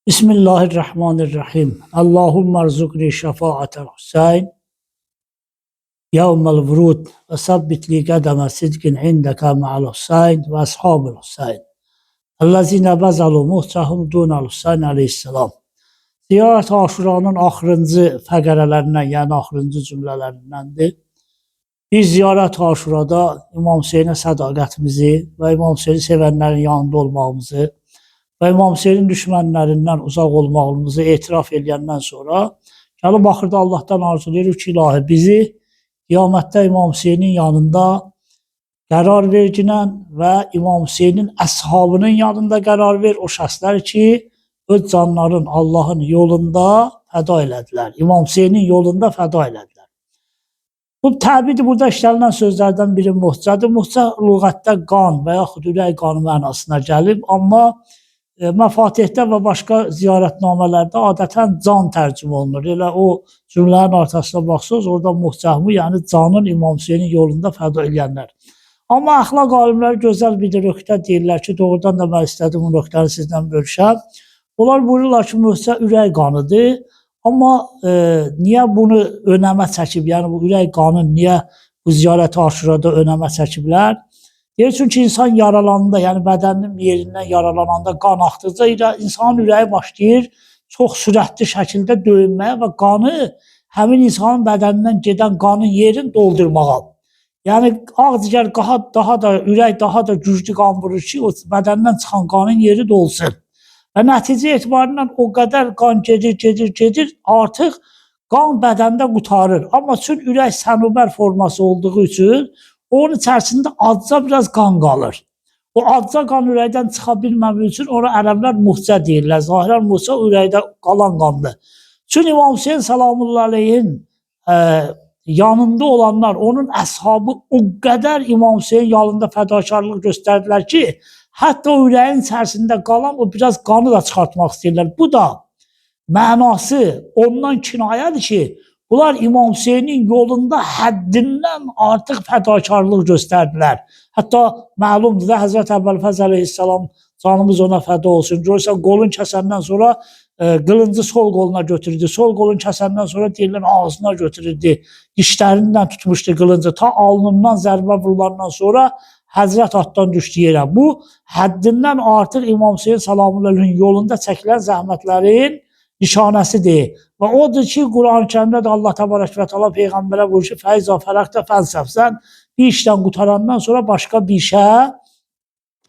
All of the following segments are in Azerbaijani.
Bismillahirrahmanirrahim. Allahümme rzuqni şefaatel Hüseyin yevmel vurud ve sabbit li kademe sidkin indeke ma'al Hüseyin ve ashabul Hüseyin. Ellezine bezalu muhtahum dunal Hüseyin aleyhisselam. Ziyaret Aşuranın axırıncı fəqərələrindən, yəni axırıncı cümlələrindəndir. Biz Ziyaret Aşurada İmam Hüseyin'e sədaqətimizi və İmam Hüseyin'i sevənlərin yanında olmağımızı və İmam Hüseynin düşmənlərindən uzaq olmağımızı etiraf edəndən sonra gəlib axırda Allahdan arzulayırıq ki, ilahi bizi qiyamətdə İmam Hüseynin yanında qərar verginən və İmam Hüseynin əshabının yanında qərar ver o şəxslər ki, öz canların Allahın yolunda fəda elədilər. İmam Hüseynin yolunda fəda elədilər. Bu təbir burada işlənilən sözlərdən biri muhcədir. Muhcə lüğətdə qan və yaxud ürək qanı mənasına gəlib, amma məfatihdə və başqa ziyarətnamələrdə adətən can tərcümə olunur. Elə o cümlənin arxasına baxsınız, orada muhcəmi, yəni canın İmam Hüseynin yolunda fəda edənlər. Amma əxlaq alimləri gözəl bir nöqtə deyirlər ki, doğrudan da mən istədim bu nöqtəni sizlə bölüşəm. Onlar buyururlar ki, muhcə ürək qanıdır. Amma niyə bunu önəmə çəkib, yəni bu ürək qanı niyə bu ziyarət Aşurada önəmə çəkiblər? Deyir, çünki insan yaralanında, yəni bədəninin yerindən yaralananda qan axdıqca insanın ürəyi başlayır çox sürətli şəkildə döyünməyə və qanı həmin insanın bədənindən gedən qanın yerini doldurmağa. Yəni ağciyər daha da, ürək daha da güclü qan vurur ki, o bədəndən çıxan qanın yeri dolsun. Və nəticə etibarilə o qədər qan gedir, artıq qan bədəndə qutarır. Amma çünki ürək sənubər forması olduğu üçün onun içərisində azca biraz qan qalır. O azca qan ürəkdən çıxa bilməmək üçün ona ərəblər muhcə deyirlər. Zahirən muhcə ürəkdə qalan qandır. Çünki İmam Hüseyin salamullahi aleyhin yanında olanlar, onun əshabı o qədər İmam Hüseyin yanında fədakarlıq göstərdilər ki, hətta o ürəyin içərisində qalan o biraz qanı da çıxartmaq istəyirlər. Bu da mənası ondan kinayədir ki, bunlar İmam Hüseynin yolunda həddindən artıq fədakarlıq göstərdilər. Hətta məlumdur da Həzrət Əbülfəz əleyhissalam canımız ona fəda olsun. Görürsən qolun kəsəndən sonra qılıncı sol qoluna götürdü. Sol qolun kəsəndən sonra deyirlər ağzına götürürdü. Dişlərindən tutmuşdu qılıncı. Ta alnından zərbə vurulandan sonra Həzrət atdan düşdü yerə. Bu həddindən artıq İmam Hüseyin salamullahın yolunda çəkilən zəhmətlərin nişanəsidir. Və odur ki, Quran-ı Kərimdə də Allah təbarək və təala Peyğəmbərə buyurur ki, fəizə fərəqdə fəlsəf, sən bir işdən qutarandan sonra başqa bir işə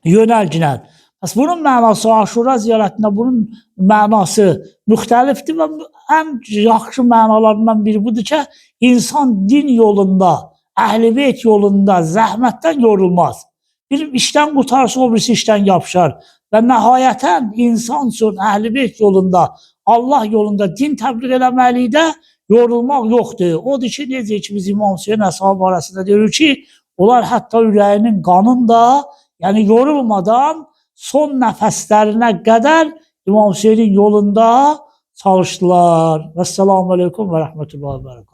yönəlginən. Bəs bunun mənası, Aşura ziyarətində bunun mənası müxtəlifdir və ən yaxşı mənalarından biri budur ki, insan din yolunda, əhl-i beyt yolunda zəhmətdən yorulmaz. Bir işdən qutarsa o birisi işdən yapışar. Və nəhayətən insan üçün əhl-i beyt yolunda, Allah yolunda din təbliğ eləməlikdə yorulmaq yoxdur. Odur ki, necə ki, biz İmam Hüseyin əshabı arasında deyirik ki, onlar hətta ürəyinin qanında, yəni yorulmadan son nəfəslərinə qədər İmam Hüseynin yolunda çalışdılar. Vəssalamu aleykum və rəhmətullahi və bərəkatuhu.